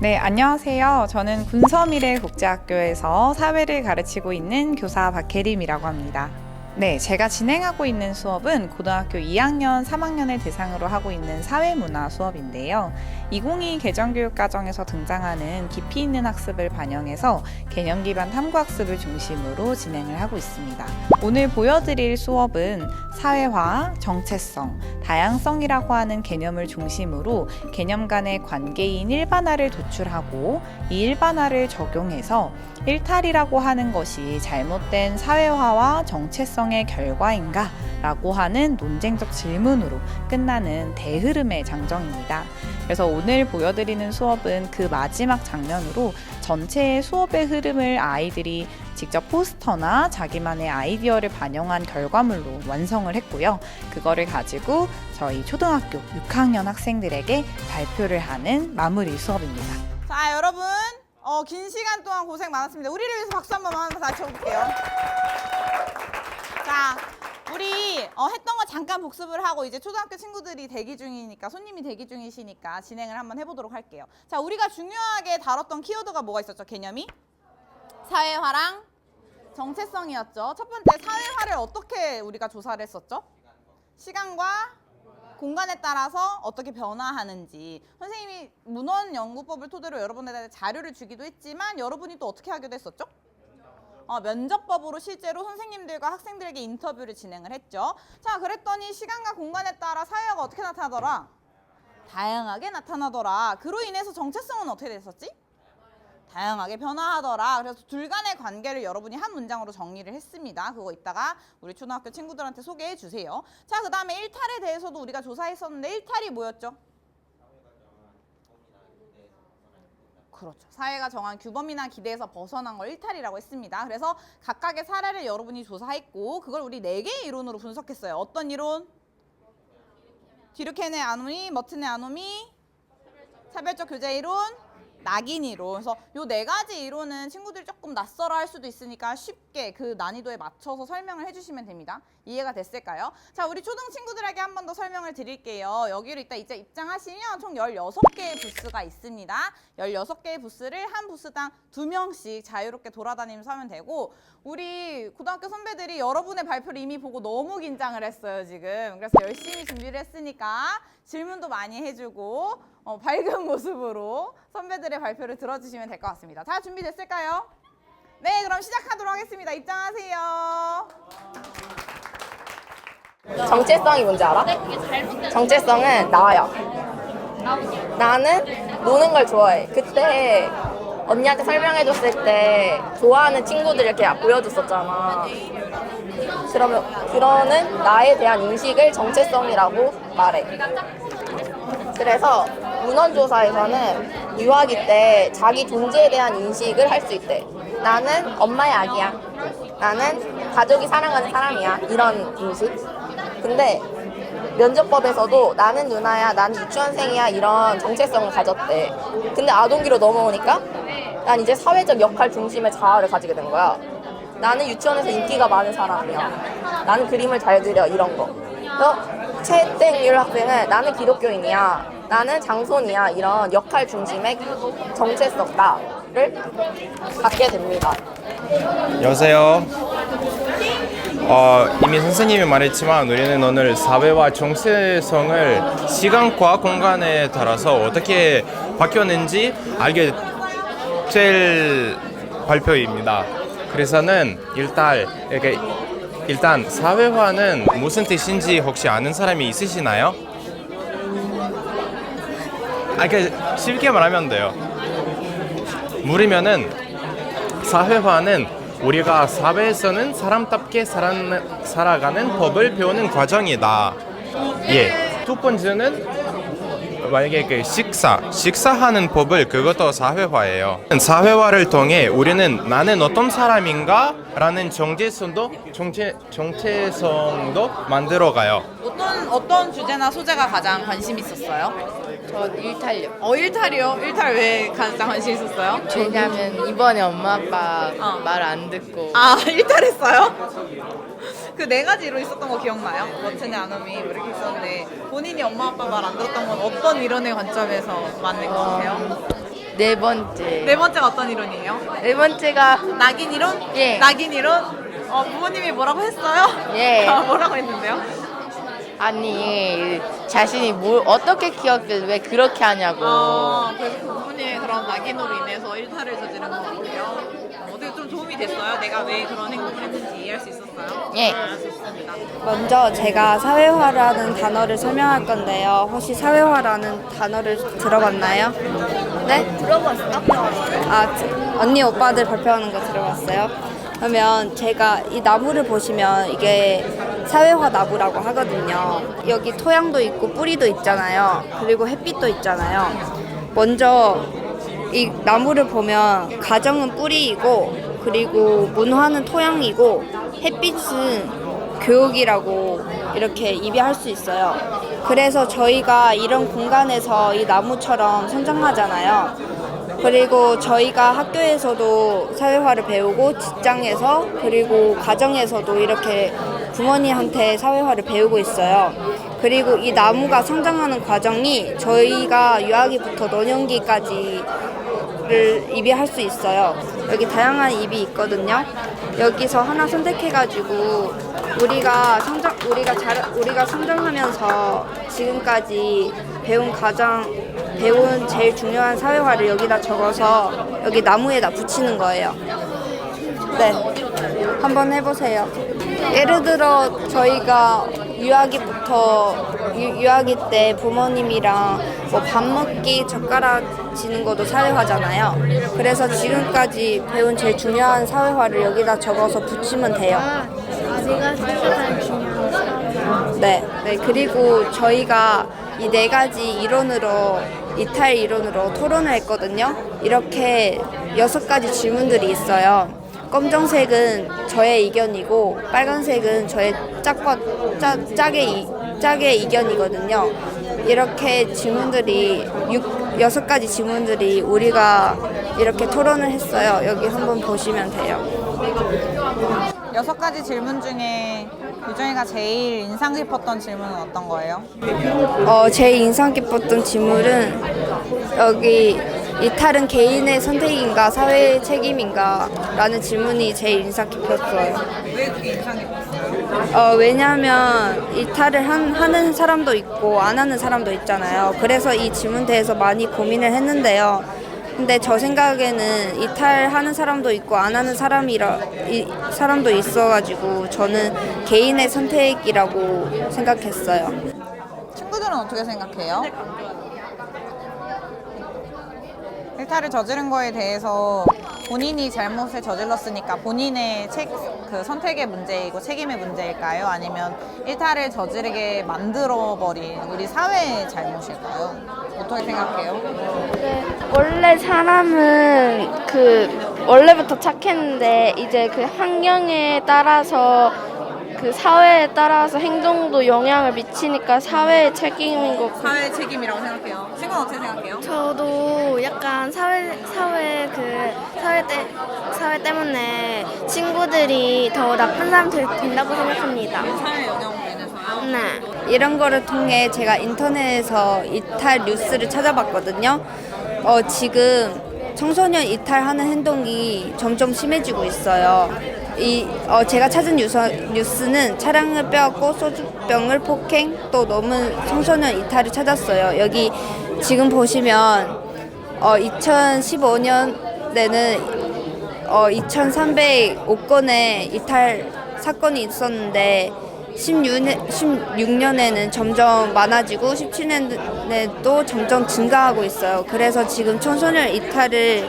네, 안녕하세요. 저는 군서미래국제학교에서 사회를 가르치고 있는 교사 박혜림이라고 합니다. 네, 제가 진행하고 있는 수업은 고등학교 2학년, 3학년을 대상으로 하고 있는 사회문화 수업인데요. 2022 개정교육과정에서 등장하는 깊이 있는 학습을 반영해서 개념 기반 탐구학습을 중심으로 진행을 하고 있습니다. 오늘 보여드릴 수업은 사회화, 정체성, 다양성이라고 하는 개념을 중심으로 개념 간의 관계인 일반화를 도출하고 이 일반화를 적용해서 일탈이라고 하는 것이 잘못된 사회화와 정체성의 결과인가? 라고 하는 논쟁적 질문으로 끝나는 대흐름의 장정입니다. 그래서 오늘 보여드리는 수업은 그 마지막 장면으로 전체의 수업의 흐름을 아이들이 직접 포스터나 자기만의 아이디어를 반영한 결과물로 완성을 했고요. 그거를 가지고 저희 초등학교 6학년 학생들에게 발표를 하는 마무리 수업입니다. 자, 여러분 긴 시간 동안 고생 많았습니다. 우리를 위해서 박수 한 번만 다시 쳐볼게요. 자, 우리 했던 거 잠깐 복습을 하고 이제 초등학교 친구들이 대기 중이니까 손님이 대기 중이시니까 진행을 한번 해보도록 할게요. 자, 우리가 중요하게 다뤘던 키워드가 뭐가 있었죠? 개념이? 사회화랑 정체성이었죠. 첫 번째 사회화를 어떻게 우리가 조사를 했었죠? 시간과 공간에 따라서 어떻게 변화하는지 선생님이 문헌연구법을 토대로 여러분들한테 자료를 주기도 했지만 여러분이 또 어떻게 하기도 했었죠? 면접법으로 실제로 선생님들과 학생들에게 인터뷰를 진행을 했죠. 자, 그랬더니 시간과 공간에 따라 사회화가 어떻게 나타나더라? 다양하게 나타나더라. 그로 인해서 정체성은 어떻게 됐었지? 다양하게 변화하더라. 그래서 둘 간의 관계를 여러분이 한 문장으로 정리를 했습니다. 그거 이따가 우리 초등학교 친구들한테 소개해 주세요. 자, 그 다음에 일탈에 대해서도 우리가 조사했었는데 일탈이 뭐였죠? 그렇죠. 사회가 정한 규범이나 기대에서 벗어난 걸 일탈이라고 했습니다. 그래서 각각의 사례를 여러분이 조사했고 그걸 우리 4개의 이론으로 분석했어요. 어떤 이론? 디르켄의 아노미, 머튼의 아노미, 차별적 교제 이론, 낙인 이론. 그래서 요 4가지 이론은 친구들이 조금 낯설어 할 수도 있으니까 쉽게 그 난이도에 맞춰서 설명을 해주시면 됩니다. 이해가 됐을까요? 자, 우리 초등 친구들에게 한 번 더 설명을 드릴게요. 여기로 이따 이제 입장하시면 총 16개의 부스가 있습니다. 16개의 부스를 한 부스당 2명씩 자유롭게 돌아다니면서 하면 되고 우리 고등학교 선배들이 여러분의 발표를 이미 보고 너무 긴장을 했어요, 지금. 그래서 열심히 준비를 했으니까 질문도 많이 해주고 밝은 모습으로 선배들의 발표를 들어주시면 될 것 같습니다. 자, 준비됐을까요? 네, 그럼 시작하도록 하겠습니다. 입장하세요. 정체성이 뭔지 알아? 정체성은 나야. 나는 노는 걸 좋아해. 그때 언니한테 설명해줬을 때 좋아하는 친구들 이렇게 보여줬었잖아. 그러는 나에 대한 인식을 정체성이라고 말해. 그래서 문헌조사에서는 유아기 때 자기 존재에 대한 인식을 할 수 있대. 나는 엄마의 아기야. 나는 가족이 사랑하는 사람이야. 이런 인식. 근데 면접법에서도 나는 누나야, 나는 유치원생이야 이런 정체성을 가졌대. 근데 아동기로 넘어오니까 난 이제 사회적 역할 중심의 자아를 가지게 된 거야. 나는 유치원에서 인기가 많은 사람이야. 나는 그림을 잘 그려 이런 거. 그래서 최땡률 학생은 나는 기독교인이야. 나는 장손이야. 이런 역할 중심의 정체성 나를 갖게 됩니다. 여보세요. 이미 선생님이 말했지만 우리는 오늘 사회와 정체성을 시간과 공간에 따라서 어떻게 바뀌었는지 알게 될 발표입니다. 그래서는 일단 사회화는 무슨 뜻인지 혹시 아는 사람이 있으시나요? 쉽게 말하면 돼요. 물으면은 사회화는 우리가 사회에서는 사람답게 살아가는 법을 배우는 과정이다. 예. 두 번째는 만약에 식사하는 법을 그것도 사회화예요. 사회화를 통해 우리는 나는 어떤 사람인가 라는 정체성도 만들어가요. 어떤 주제나 소재가 가장 관심 있었어요? 전 일탈요. 일탈이요? 일탈 왜 가장 관심 있었어요? 왜냐면 이번에 엄마 아빠 말 안 듣고 일탈했어요? 그 4가지 이론 있었던 거 기억나요? 머튼의 아노미 뭐 이렇게 있었는데 본인이 엄마 아빠 말 안 들었던 건 어떤 이론의 관점에서 맞는 것 같아요? 네 번째. 네 번째가 어떤 이론이에요? 네 번째가 낙인 이론? 예. 낙인 이론? 부모님이 뭐라고 했어요? 예. 뭐라고 했는데요? 아니 자신이 뭘 어떻게 키웠길래 왜 그렇게 하냐고. 그래서 부모님의 그런 낙인으로 인해서 일탈을 저지른 것 같아요. 어떻게 좀 도움이 됐어요? 내가 왜 그런 행동을 했는지 이해할 수 있었어요? 예. 좋습니다. 먼저 제가 사회화라는 단어를 설명할 건데요. 혹시 사회화라는 단어를 들어봤나요? 네? 들어봤어? 언니 오빠들 발표하는 거 들어봤어요? 그러면 제가 이 나무를 보시면 이게 사회화 나무라고 하거든요. 여기 토양도 있고 뿌리도 있잖아요. 그리고 햇빛도 있잖아요. 먼저 이 나무를 보면 가정은 뿌리이고 그리고 문화는 토양이고 햇빛은 교육이라고 이렇게 이해할 수 있어요. 그래서 저희가 이런 공간에서 이 나무처럼 성장하잖아요. 그리고 저희가 학교에서도 사회화를 배우고 직장에서 그리고 가정에서도 이렇게 부모님한테 사회화를 배우고 있어요. 그리고 이 나무가 성장하는 과정이 저희가 유아기부터 노년기까지를 입이할 수 있어요. 여기 다양한 입이 있거든요. 여기서 하나 선택해가지고 우리가 성장하면서 지금까지 배운 제일 중요한 사회화를 여기다 적어서 여기 나무에다 붙이는 거예요. 네, 한번 해보세요. 예를 들어 저희가 유아기 때 부모님이랑 뭐 밥 먹기 젓가락 지는 것도 사회화잖아요. 그래서 지금까지 배운 제일 중요한 사회화를 여기다 적어서 붙이면 돼요. 내가 생각하는 중요한 사회. 네. 그리고 저희가 이 네 가지 이탈 이론으로 토론을 했거든요. 이렇게 6가지 질문들이 있어요. 검정색은 저의 의견이고 빨간색은 저의 짝의 의견이거든요. 이렇게 질문들이 6가지 질문들이 우리가 이렇게 토론을 했어요. 여기 한번 보시면 돼요. 6가지 질문 중에 유정이가 제일 인상 깊었던 질문은 어떤 거예요? 제일 인상 깊었던 질문은 여기 이탈은 개인의 선택인가 사회의 책임인가 라는 질문이 제일 인상 깊었어요. 왜 그게 인상 깊었어요? 왜냐하면 이탈을 하는 사람도 있고 안 하는 사람도 있잖아요. 그래서 이 질문에 대해서 많이 고민을 했는데요. 근데 저 생각에는 이탈하는 사람도 있고 안 하는 사람도 있어가지고 저는 개인의 선택이라고 생각했어요. 친구들은 어떻게 생각해요? 일탈을 저지른 거에 대해서 본인이 잘못을 저질렀으니까 본인의 그 선택의 문제이고 책임의 문제일까요? 아니면 일탈을 저지르게 만들어버린 우리 사회의 잘못일까요? 어떻게 생각해요? 원래 사람은 원래부터 착했는데 이제 그 환경에 따라서 그 사회에 따라서 행동도 영향을 미치니까 사회의 책임인 것 같아요. 사회의 책임이라고 생각해요. 친구는 어떻게 생각해요? 저도 약간 사회 때문에 친구들이 더 나쁜 사람들이 된다고 생각합니다. 사회 영향으로 인해서요? 네. 이런 거를 통해 제가 인터넷에서 이탈 뉴스를 찾아봤거든요. 지금 청소년 이탈하는 행동이 점점 심해지고 있어요. 제가 찾은 뉴스는 차량을 빼앗고 소주병을 폭행 또 넘은 청소년 이탈을 찾았어요. 여기 지금 보시면 2015년에는 2,305건의 이탈 사건이 있었는데 16년에는 점점 많아지고 17년에도 점점 증가하고 있어요. 그래서 지금 청소년 이탈을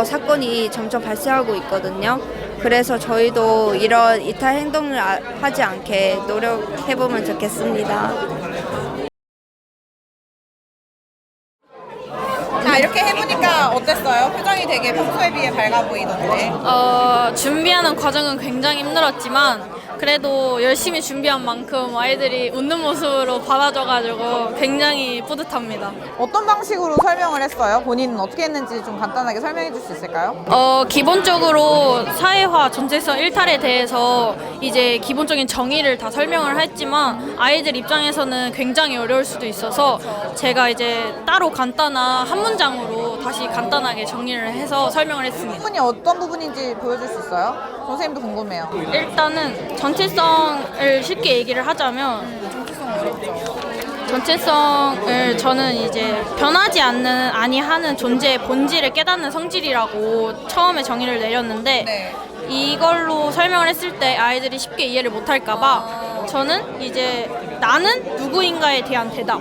사건이 점점 발생하고 있거든요. 그래서 저희도 이런 이탈 행동을 하지 않게 노력해보면 좋겠습니다. 자, 이렇게 해보니까 어땠어요? 표정이 되게 평소에 비해 밝아 보이던데. 준비하는 과정은 굉장히 힘들었지만 그래도 열심히 준비한 만큼 아이들이 웃는 모습으로 받아줘가지고 굉장히 뿌듯합니다. 어떤 방식으로 설명을 했어요? 본인은 어떻게 했는지 좀 간단하게 설명해 줄 수 있을까요? 기본적으로 사회화 전체성 일탈에 대해서 이제 기본적인 정의를 다 설명을 했지만 아이들 입장에서는 굉장히 어려울 수도 있어서 제가 이제 따로 간단한 한문 문장으로 다시 간단하게 정리를 해서 설명을 했습니다. 부분이 어떤 부분인지 보여줄 수 있어요? 선생님도 궁금해요. 일단은 전체성을 쉽게 얘기를 하자면 전체성을 저는 이제 변하지 않는 아니하는 존재의 본질을 깨닫는 성질이라고 처음에 정의를 내렸는데 이걸로 설명을 했을 때 아이들이 쉽게 이해를 못할까봐 저는 이제 나는 누구인가에 대한 대답,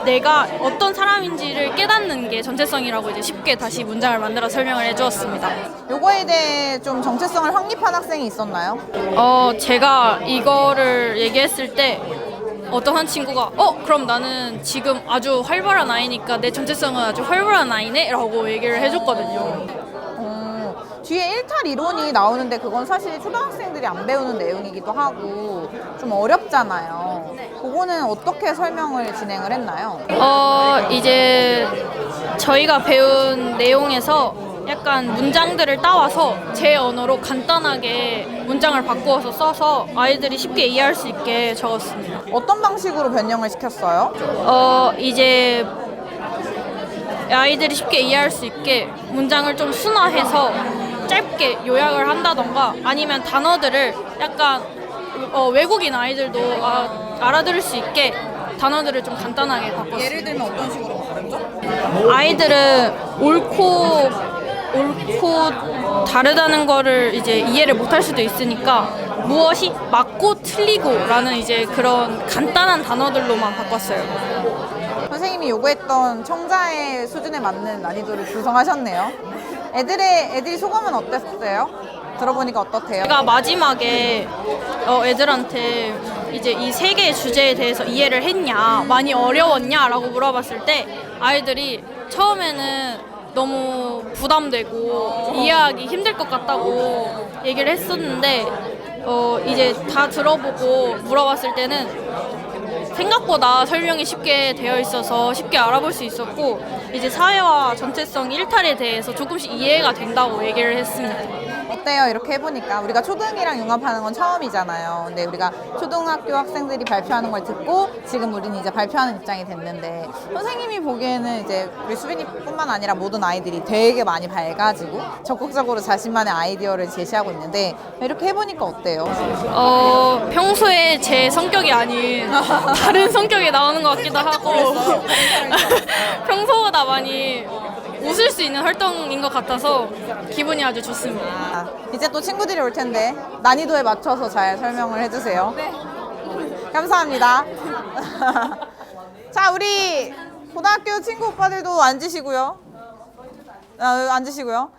내가 어떤 사람인지를 깨닫는 게 전체성이라고 이제 쉽게 다시 문장을 만들어 설명을 해주었습니다. 요거에 대해 좀 정체성을 확립한 학생이 있었나요? 제가 이거를 얘기했을 때 어떤 한 친구가 그럼 나는 지금 아주 활발한 아이니까 내 전체성은 아주 활발한 아이네? 라고 얘기를 해줬거든요. 뒤에 일탈 이론이 나오는데 그건 사실 초등학생들이 안 배우는 내용이기도 하고 좀 어렵잖아요. 그거는 어떻게 설명을 진행을 했나요? 이제 저희가 배운 내용에서 약간 문장들을 따와서 제 언어로 간단하게 문장을 바꾸어서 써서 아이들이 쉽게 이해할 수 있게 적었습니다. 어떤 방식으로 변형을 시켰어요? 이제 아이들이 쉽게 이해할 수 있게 문장을 좀 순화해서 짧게 요약을 한다던가 아니면 단어들을 약간 외국인 아이들도 알아들을 수 있게 단어들을 좀 간단하게 바꿨어요. 예를 들면 어떤 식으로 다르죠? 아이들은 옳고 다르다는 거를 이제 이해를 못할 수도 있으니까 무엇이 맞고 틀리고라는 이제 그런 간단한 단어들로만 바꿨어요. 선생님이 요구했던 청자의 수준에 맞는 난이도를 구성하셨네요. 애들이 소감은 어땠어요? 들어보니까 어떻대요? 제가 마지막에 애들한테 이제 이 세 개의 주제에 대해서 이해를 했냐, 많이 어려웠냐 라고 물어봤을 때 아이들이 처음에는 너무 부담되고 이해하기 힘들 것 같다고 얘기를 했었는데 이제 다 들어보고 물어봤을 때는 생각보다 설명이 쉽게 되어 있어서 쉽게 알아볼 수 있었고 이제 사회와 전체성 일탈에 대해서 조금씩 이해가 된다고 얘기를 했습니다. 어때요? 이렇게 해보니까 우리가 초등이랑 융합하는 건 처음이잖아요. 근데 우리가 초등학교 학생들이 발표하는 걸 듣고 지금 우리는 이제 발표하는 입장이 됐는데 선생님이 보기에는 이제 우리 수빈이뿐만 아니라 모든 아이들이 되게 많이 밝아지고 적극적으로 자신만의 아이디어를 제시하고 있는데 이렇게 해보니까 어때요? 평소에 제 성격이 아닌 다른 성격이 나오는 것 같기도 하고 평소보다 많이 웃을 수 있는 활동인 것 같아서 기분이 아주 좋습니다. 이제 또 친구들이 올 텐데 난이도에 맞춰서 잘 설명을 해주세요. 네. 감사합니다. 자, 우리 고등학교 친구 오빠들도 앉으시고요. 앉으시고요.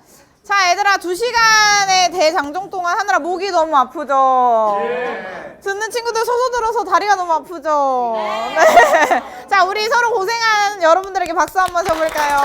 자, 얘들아 2시간의 대장정 동안 하느라 목이 너무 아프죠? 듣는 친구들 서서 들어서 다리가 너무 아프죠? 네. 자, 우리 서로 고생한 여러분들에게 박수 한번 쳐볼까요?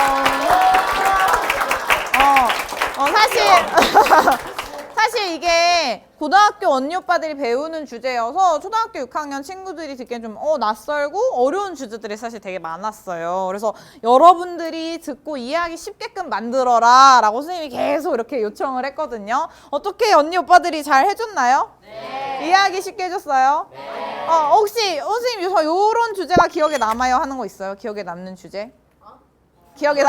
사실 이게 고등학교 언니 오빠들이 배우는 주제여서 초등학교 6학년 친구들이 듣기엔 좀 낯설고 어려운 주제들이 사실 되게 많았어요. 그래서 여러분들이 듣고 이해하기 쉽게끔 만들어라 라고 선생님이 계속 이렇게 요청을 했거든요. 어떻게 언니 오빠들이 잘 해줬나요? 네. 이해하기 쉽게 해줬어요? 네. 혹시 선생님 요런 주제가 기억에 남아요 하는 거 있어요? 기억에 남는 주제? 기억에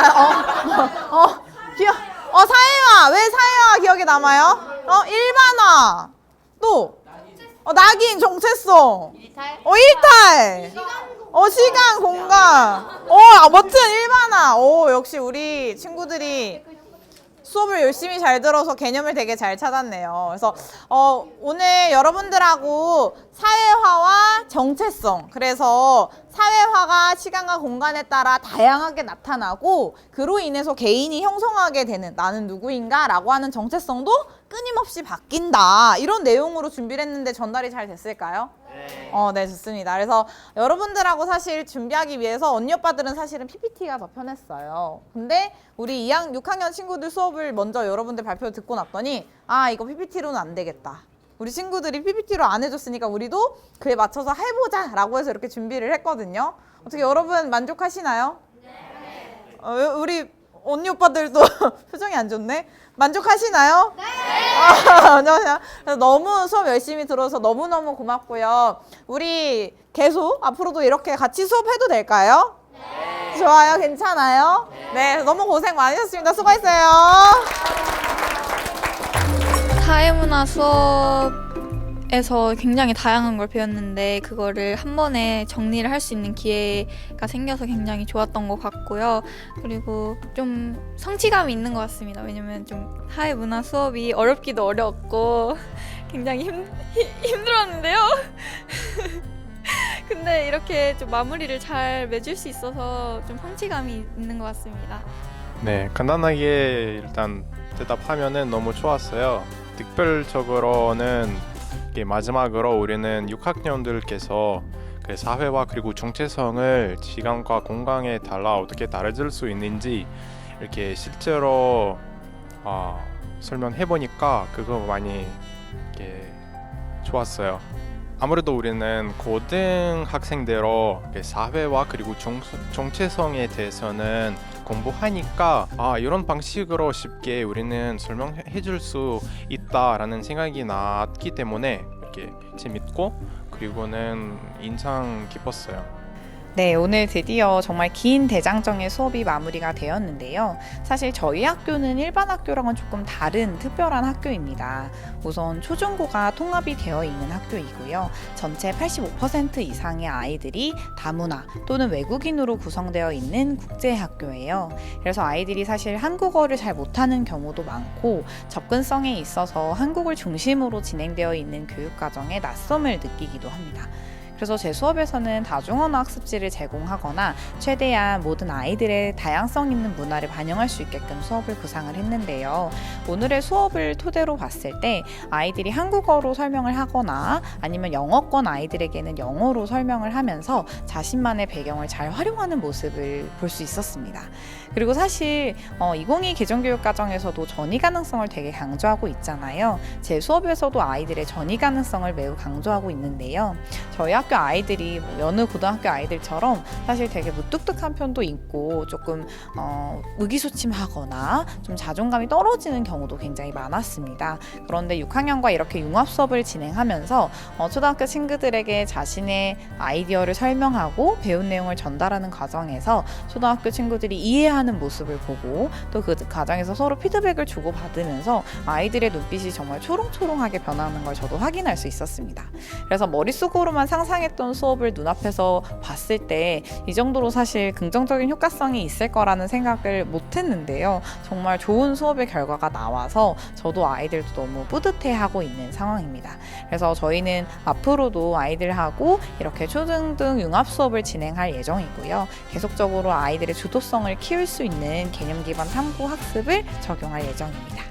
사회화! 왜 사회화가 기억에 남아요? 일반화! 또! 낙인, 정체성! 일탈! 시간, 공간! 멋진 일반화! 역시 우리 친구들이 수업을 열심히 잘 들어서 개념을 되게 잘 찾았네요. 그래서 오늘 여러분들하고 사회화와 정체성, 그래서 사회화가 시간과 공간에 따라 다양하게 나타나고 그로 인해서 개인이 형성하게 되는 나는 누구인가 라고 하는 정체성도 끊임없이 바뀐다, 이런 내용으로 준비를 했는데 전달이 잘 됐을까요? 네, 좋습니다. 그래서 여러분들하고 사실 준비하기 위해서 언니 오빠들은 사실은 PPT가 더 편했어요. 근데 우리 6학년 친구들 수업을 먼저 여러분들 발표 듣고 났더니 이거 PPT로는 안 되겠다. 우리 친구들이 PPT로 안 해줬으니까 우리도 그에 맞춰서 해보자 라고 해서 이렇게 준비를 했거든요. 어떻게 여러분 만족하시나요? 네. 우리 언니 오빠들도 표정이 안 좋네. 만족하시나요? 네. 너무 수업 열심히 들어서 너무너무 고맙고요. 우리 계속 앞으로도 이렇게 같이 수업해도 될까요? 네. 좋아요? 괜찮아요? 네, 너무 고생 많으셨습니다. 수고했어요. 사회문화 수업에서 굉장히 다양한 걸 배웠는데 그거를 한 번에 정리를 할 수 있는 기회가 생겨서 굉장히 좋았던 것 같고요. 그리고 좀 성취감이 있는 것 같습니다. 왜냐면 좀 사회문화 수업이 어렵기도 어려웠고 굉장히 힘들었는데요. 근데 이렇게 좀 마무리를 잘 맺을 수 있어서 좀 성취감이 있는 것 같습니다. 네, 간단하게 일단 대답하면은 너무 좋았어요. 특별적으로는 이게 마지막으로 우리는 6학년들께서 그 사회와 그리고 정체성을 시간과 공간에 따라 어떻게 다뤄질 수 있는지 이렇게 실제로 설명해 보니까 그거 많이 이렇게 좋았어요. 아무래도 우리는 고등학생대로 사회와 그리고 정체성에 대해서는 공부하니까 이런 방식으로 쉽게 우리는 설명해 줄 수 있다라는 생각이 났기 때문에 이렇게 재밌고 그리고는 인상 깊었어요. 네, 오늘 드디어 정말 긴 대장정의 수업이 마무리가 되었는데요. 사실 저희 학교는 일반 학교랑은 조금 다른 특별한 학교입니다. 우선 초중고가 통합이 되어 있는 학교이고요. 전체 85% 이상의 아이들이 다문화 또는 외국인으로 구성되어 있는 국제학교예요. 그래서 아이들이 사실 한국어를 잘 못하는 경우도 많고 접근성에 있어서 한국을 중심으로 진행되어 있는 교육과정에 낯섦을 느끼기도 합니다. 그래서 제 수업에서는 다중언어 학습지를 제공하거나 최대한 모든 아이들의 다양성 있는 문화를 반영할 수 있게끔 수업을 구상을 했는데요. 오늘의 수업을 토대로 봤을 때 아이들이 한국어로 설명을 하거나 아니면 영어권 아이들에게는 영어로 설명을 하면서 자신만의 배경을 잘 활용하는 모습을 볼 수 있었습니다. 그리고 사실 2022 개정교육과정에서도 전이 가능성을 되게 강조하고 있잖아요. 제 수업에서도 아이들의 전이 가능성을 매우 강조하고 있는데요. 저희 학교 아이들이 여느 고등학교 아이들처럼 사실 되게 무뚝뚝한 편도 있고 조금 의기소침하거나 좀 자존감이 떨어지는 경우도 굉장히 많았습니다. 그런데 6학년과 이렇게 융합 수업을 진행하면서 초등학교 친구들에게 자신의 아이디어를 설명하고 배운 내용을 전달하는 과정에서 초등학교 친구들이 이해하는 모습을 보고 또 그 과정에서 서로 피드백을 주고받으면서 아이들의 눈빛이 정말 초롱초롱하게 변하는 걸 저도 확인할 수 있었습니다. 그래서 머릿속으로만 상상했던 수업을 눈앞에서 봤을 때 이 정도로 사실 긍정적인 효과성이 있을 거라는 생각을 못했는데요. 정말 좋은 수업의 결과가 나와서 저도 아이들도 너무 뿌듯해하고 있는 상황입니다. 그래서 저희는 앞으로도 아이들하고 이렇게 초등등 융합 수업을 진행할 예정이고요. 계속적으로 아이들의 주도성을 키울 수 있는 개념 기반 탐구 학습을 적용할 예정입니다.